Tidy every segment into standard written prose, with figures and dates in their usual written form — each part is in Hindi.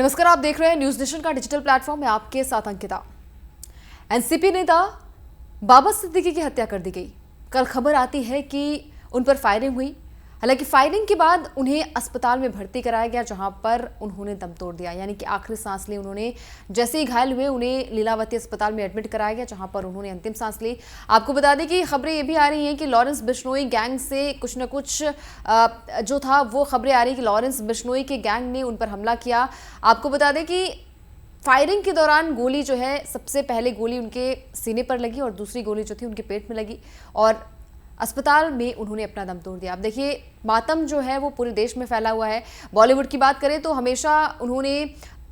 नमस्कार, आप देख रहे हैं न्यूज नेशन का डिजिटल प्लेटफॉर्म में आपके साथ अंकिता। एनसीपी नेता बाबा सिद्दीकी की हत्या कर दी गई। कल खबर आती है कि उन पर फायरिंग हुई। हालांकि फायरिंग के बाद उन्हें अस्पताल में भर्ती कराया गया, जहां पर उन्होंने दम तोड़ दिया, यानी कि आखिरी सांस ली उन्होंने। जैसे ही घायल हुए उन्हें लीलावती अस्पताल में एडमिट कराया गया, जहां पर उन्होंने अंतिम सांस ली। आपको बता दें कि खबरें ये भी आ रही हैं कि लॉरेंस बिश्नोई गैंग से कुछ न कुछ जो था वो खबरें आ रही कि लॉरेंस बिश्नोई के गैंग ने उन पर हमला किया। आपको बता दें कि फायरिंग के दौरान गोली जो है, सबसे पहले गोली उनके सीने पर लगी और दूसरी गोली जो थी उनके पेट में लगी और अस्पताल में उन्होंने अपना दम तोड़ दिया। अब देखिए, मातम जो है वो पूरे देश में फैला हुआ है। बॉलीवुड की बात करें तो हमेशा उन्होंने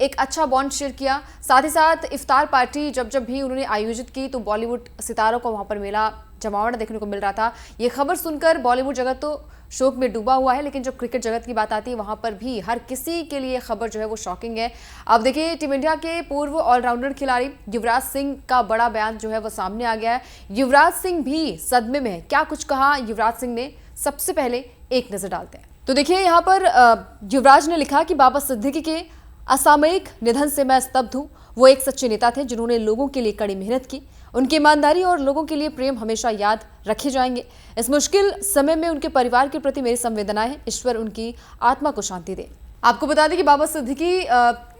एक अच्छा बॉन्ड शेयर किया। साथ ही साथ इफ्तार पार्टी जब जब भी उन्होंने आयोजित की तो बॉलीवुड सितारों को वहां पर मेला जमावड़ा देखने को मिल रहा था। ये खबर सुनकर बॉलीवुड जगत तो शोक में डूबा हुआ है, लेकिन जब क्रिकेट जगत की बात आती है वहां पर भी हर किसी के लिए खबर जो है वो शॉकिंग है। अब देखिए, टीम इंडिया के पूर्व ऑलराउंडर खिलाड़ी युवराज सिंह का बड़ा बयान जो है वो सामने आ गया है। युवराज सिंह भी सदमे में है। क्या कुछ कहा युवराज सिंह ने, सबसे पहले एक नजर डालते हैं। तो देखिए, यहाँ पर युवराज ने लिखा कि बाबा सिद्दीकी के असामयिक निधन से मैं स्तब्ध हूं। वो एक सच्चे नेता थे जिन्होंने लोगों के लिए कड़ी मेहनत की। उनकी ईमानदारी और लोगों के लिए प्रेम हमेशा याद रखे जाएंगे। इस मुश्किल समय में उनके परिवार के प्रति मेरी संवेदनाएं हैं। ईश्वर उनकी आत्मा को शांति दे। आपको बता दें कि बाबा सिद्दीकी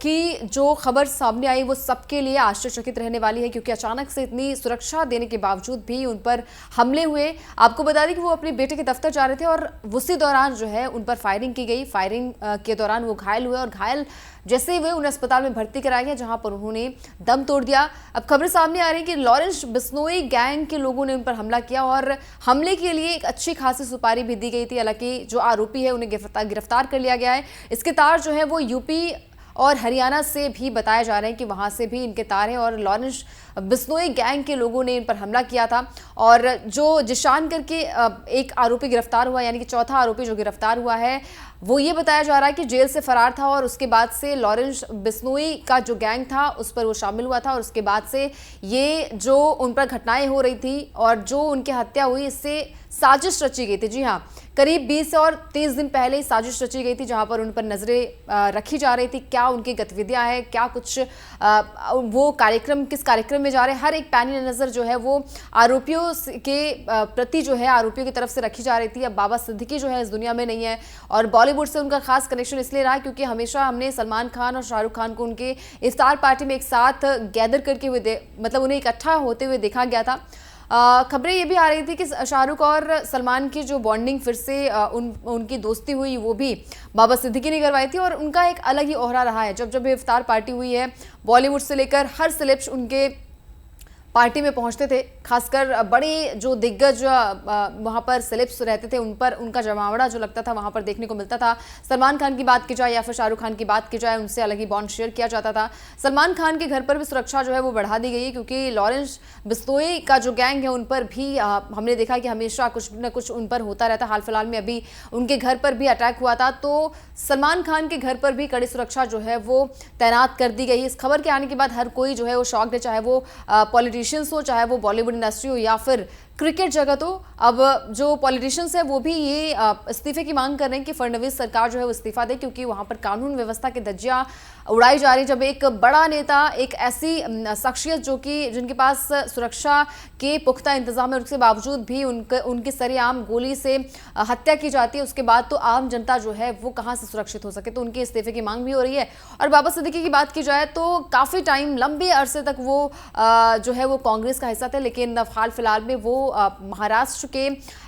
की जो खबर सामने आई वो सबके लिए आश्चर्यचकित रहने वाली है, क्योंकि अचानक से इतनी सुरक्षा देने के बावजूद भी उन पर हमले हुए। आपको बता दें कि वो अपने बेटे के दफ्तर जा रहे थे और उसी दौरान जो है उन पर फायरिंग की गई। फायरिंग के दौरान वो घायल हुए और घायल जैसे ही हुए उन्हें अस्पताल में भर्ती कराया गया, जहां पर उन्होंने दम तोड़ दिया। अब खबरें सामने आ रही है कि लॉरेंस बिश्नोई गैंग के लोगों ने उन पर हमला किया और हमले के लिए एक अच्छी खासी सुपारी भी दी गई थी। हालांकि जो आरोपी है उन्हें गिरफ्तार कर लिया गया है। इसके तार जो है वो यूपी और हरियाणा से भी बताया जा रहे हैं कि वहां से भी इनके तार हैं और लॉरेंस बिश्नोई गैंग के लोगों ने इन पर हमला किया था। और जो जिशान करके एक आरोपी गिरफ्तार हुआ, यानी कि चौथा आरोपी जो गिरफ्तार हुआ है, वो ये बताया जा रहा है कि जेल से फरार था और उसके बाद से लॉरेंस बिश्नोई का जो गैंग था उस पर वो शामिल हुआ था और उसके बाद से ये जो उन पर घटनाएं हो रही थी और जो उनकी हत्या हुई, इससे साजिश रची गई थी। जी हाँ, करीब 20 और 30 दिन पहले ही साजिश रची गई थी, जहां पर उन पर नजरें रखी जा रही थी। क्या उनकी गतिविधियां हैं, क्या कुछ वो कार्यक्रम, किस कार्यक्रम में जा रहे हैं, हर एक पैनी नजर जो है वो आरोपियों के प्रति जो है आरोपियों की तरफ से रखी जा रही थी। अब बाबा सिद्दीकी जो है इस दुनिया में नहीं है और बॉलीवुड से उनका खास कनेक्शन इसलिए रहा क्योंकि हमेशा हमने सलमान खान और शाहरुख खान को उनके इफ्तार पार्टी में एक साथ गैदर करके हुए मतलब उन्हें इकट्ठा होते हुए देखा गया था। खबरें ये भी आ रही थी कि शाहरुख और सलमान की जो बॉन्डिंग फिर से उनकी दोस्ती हुई वो भी बाबा सिद्दीकी ने करवाई थी और उनका एक अलग ही ओहरा रहा है। जब जब ये इफ्तार पार्टी हुई है, बॉलीवुड से लेकर हर सेलेब्स उनके पार्टी में पहुंचते थे। खासकर बड़े जो दिग्गज वहां पर सेलेब्स रहते थे उन पर उनका जमावड़ा जो लगता था वहां पर देखने को मिलता था। सलमान खान की बात की जाए या फिर शाहरुख खान की बात की जाए, उनसे अलग ही बॉन्ड शेयर किया जाता था। सलमान खान के घर पर भी सुरक्षा जो है वो बढ़ा दी गई है, क्योंकि लॉरेंस बिश्नोई का जो गैंग है उन पर भी हमने देखा कि हमेशा कुछ न कुछ उन पर होता रहता। हाल फिलहाल में अभी उनके घर पर भी अटैक हुआ था, तो सलमान खान के घर पर भी कड़ी सुरक्षा जो है वो तैनात कर दी गई। इस खबर के आने के बाद हर कोई जो है वो शॉक्ड है, चाहे वो पॉलिटिशियंस हो, चाहे वो बॉलीवुड इंडस्ट्री हो या फिर क्रिकेट जगत हो। अब जो पॉलिटिशियंस है वो भी ये इस्तीफे की मांग कर रहे हैं कि फडणवीस सरकार जो है वो इस्तीफा दे, क्योंकि वहां पर कानून व्यवस्था की धज्जियां उड़ाई जा रही। जब एक बड़ा नेता, एक ऐसी शख्सियत जो कि जिनके पास सुरक्षा के पुख्ता इंतजाम है, उसके बावजूद भी उनकी सरेआम गोली से हत्या की जाती है, उसके बाद तो आम जनता जो है वो कहां से सुरक्षित हो सके, तो उनके इस्तीफे की मांग भी हो रही है। और बाबा सिद्दीकी की बात की जाए तो काफी टाइम, लंबे अरसे तक वो जो है वो कांग्रेस का हिस्सा थे, लेकिन हाल फिलहाल में वो महाराष्ट्र के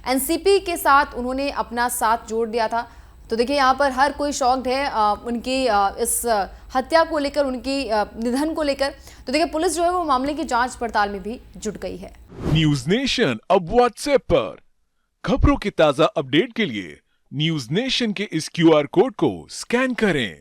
एनसीपी के साथ उन्होंने अपना साथ जोड़ दिया था। तो देखिए, यहाँ पर हर कोई शॉक्ड है उनकी इस हत्या को लेकर, उनकी निधन को लेकर। तो देखिए, पुलिस जो है वो मामले की जांच पड़ताल में भी जुट गई है। न्यूज नेशन अब व्हाट्सएप पर खबरों के ताजा अपडेट के लिए न्यूज नेशन के इस क्यूआर कोड को स्कैन करें।